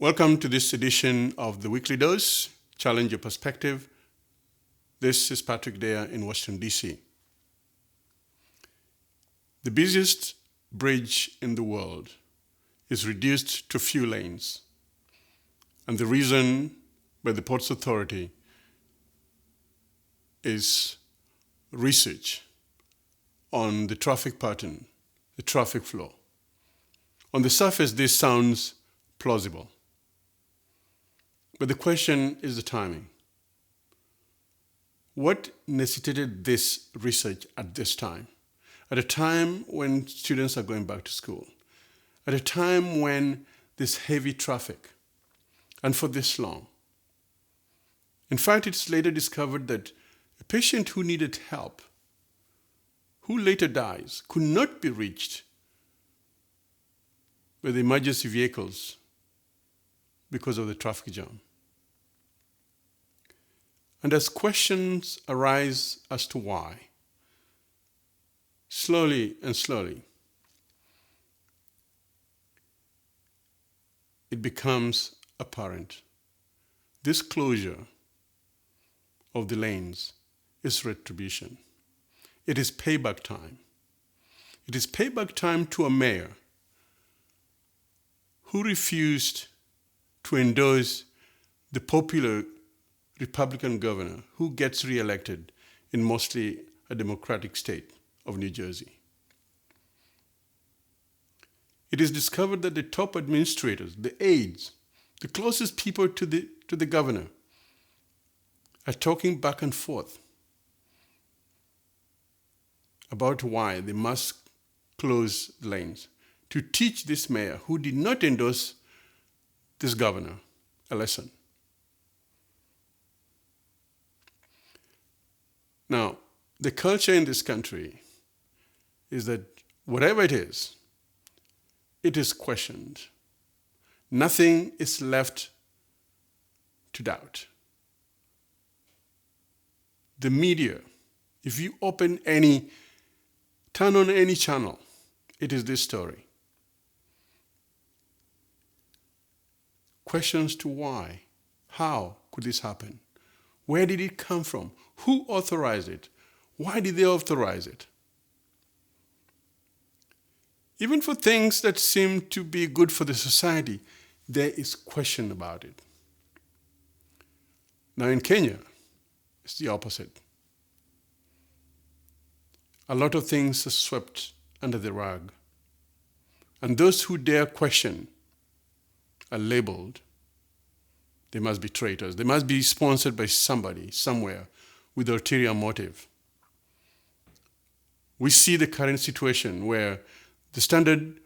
Welcome to this edition of the Weekly Dose, Challenge Your Perspective. This is Patrick Dare in Washington, D.C. The busiest bridge in the world is reduced to few lanes. And the reason by the Ports Authority is research on the traffic pattern, the traffic flow. On the surface, this sounds plausible. But the question is the timing. What necessitated this research at this time? At a time when students are going back to school, at a time when there's heavy traffic, and for this long. In fact, it's later discovered that a patient who needed help, who later dies, could not be reached by the emergency vehicles because of the traffic jam. And as questions arise as to why, slowly and slowly, it becomes apparent. This closure of the lanes is retribution. It is payback time. It is payback time to a mayor who refused to endorse the popular Republican governor who gets reelected in mostly a Democratic state of New Jersey. It is discovered that the top administrators, the aides, the closest people to the governor are talking back and forth about why they must close lanes to teach this mayor who did not endorse this governor a lesson. Now, the culture in this country is that whatever it is questioned. Nothing is left to doubt. The media, if you turn on any channel, it is this story. Questions to why, how could this happen? Where did it come from? Who authorized it? Why did they authorize it? Even for things that seem to be good for the society, there is question about it. Now in Kenya, it's the opposite. A lot of things are swept under the rug. And those who dare question are labeled. They must be traitors. They must be sponsored by somebody, somewhere, with ulterior motive. We see the current situation where the standard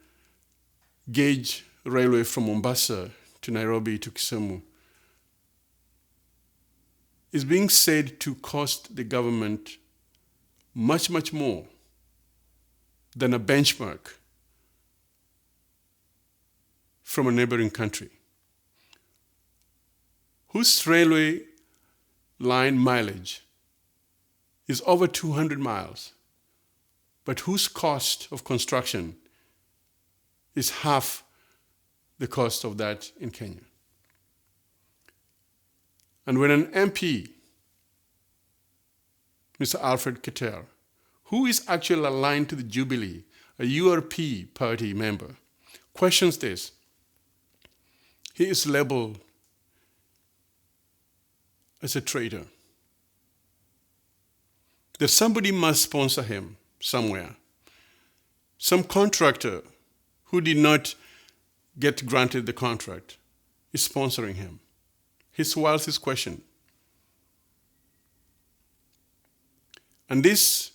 gauge railway from Mombasa to Nairobi to Kisumu is being said to cost the government much, much more than a benchmark from a neighboring country, whose railway line mileage is over 200 miles, but whose cost of construction is half the cost of that in Kenya. And when an MP, Mr. Alfred Keter, who is actually aligned to the Jubilee, a URP party member, questions this, he is labeled as a traitor. That somebody must sponsor him somewhere. Some contractor who did not get granted the contract is sponsoring him. His wealth is questioned. And this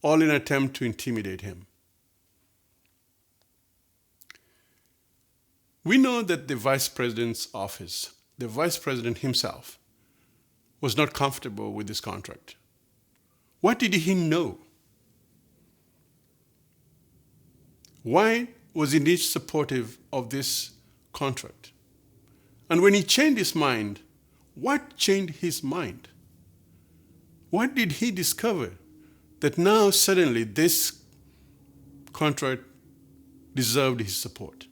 all in an attempt to intimidate him. We know that the vice president's office, the vice president himself, was not comfortable with this contract. What did he know? Why was he not supportive of this contract? And when he changed his mind, what changed his mind? What did he discover that now suddenly this contract deserved his support?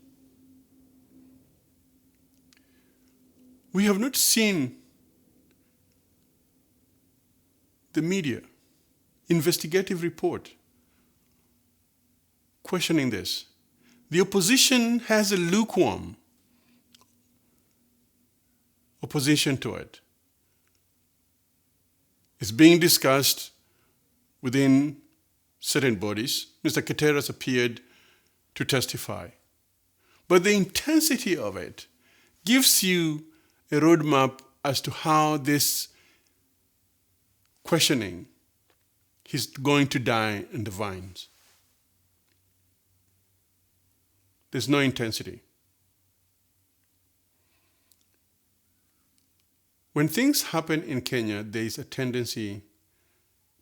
We have not seen the media investigative report questioning this. The opposition has a lukewarm opposition to it. It's being discussed within certain bodies. Mr. Traitors appeared to testify. But the intensity of it gives you a roadmap as to how this questioning is going to die in the vines. There's no intensity. When things happen in Kenya, there is a tendency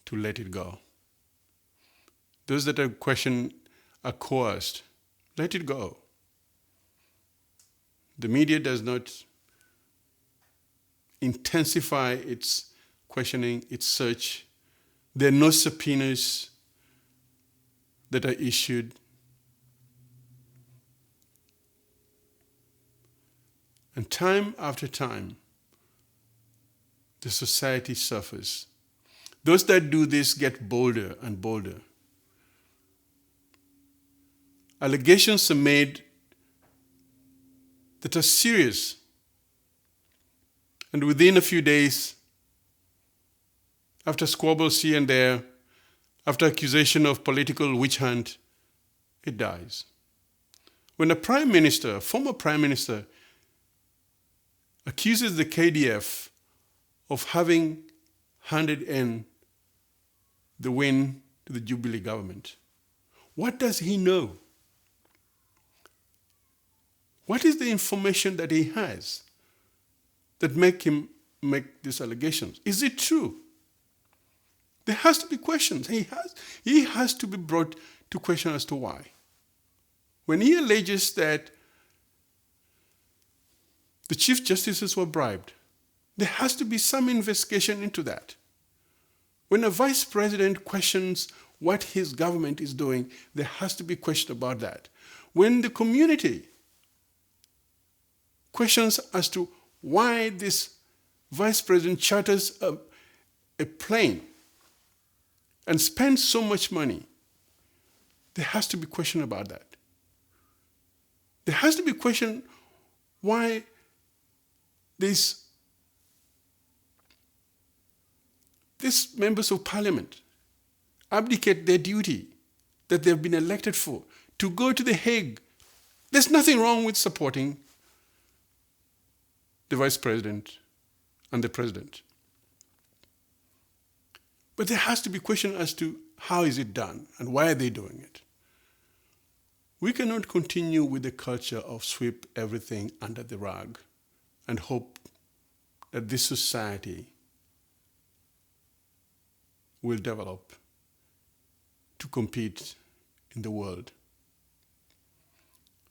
to let it go. Those that are questioned are coerced. Let it go. The media does not intensify its questioning, its search. There are no subpoenas that are issued. And time after time, the society suffers. Those that do this get bolder and bolder. Allegations are made that are serious. And within a few days, after squabbles here and there, after accusation of political witch hunt, it dies. When a prime minister, a former prime minister, accuses the KDF of having handed in the win to the Jubilee government, what does he know? What is the information that he has that make him make these allegations? Is it true? There has to be questions. He has to be brought to question as to why. When he alleges that the chief justices were bribed, there has to be some investigation into that. When a vice president questions what his government is doing, there has to be question about that. When the community questions as to why this vice president charters a plane and spends so much money, there has to be question about that. There has to be question why these members of parliament abdicate their duty that they've been elected for to go to The Hague. There's nothing wrong with supporting the vice president and the president. But there has to be question as to how is it done and why are they doing it. We cannot continue with the culture of sweep everything under the rug and hope that this society will develop to compete in the world.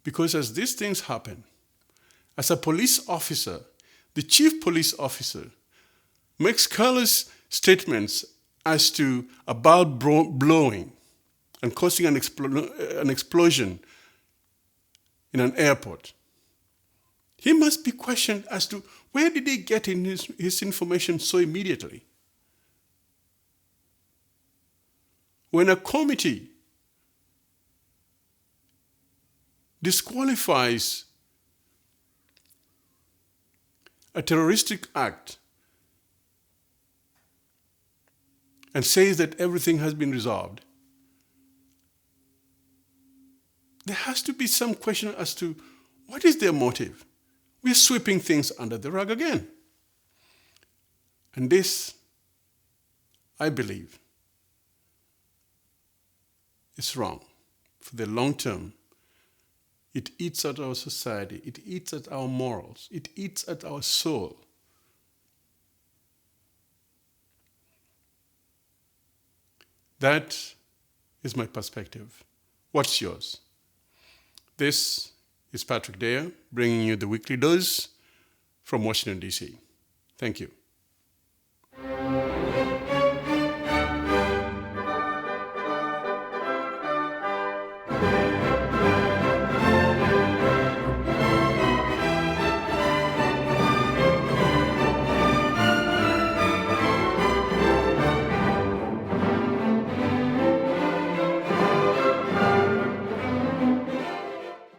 Because as these things happen, as a police officer, the chief police officer makes careless statements as to a bulb blowing and causing an explosion in an airport. He must be questioned as to where did he get in his information so immediately? When a committee disqualifies a terroristic act and says that everything has been resolved, there has to be some question as to what is their motive. We're sweeping things under the rug again. And this, I believe, is wrong. For the long term, it eats at our society, it eats at our morals, it eats at our soul. That is my perspective. What's yours? This is Patrick Dare, bringing you the weekly dose from Washington, D.C. Thank you.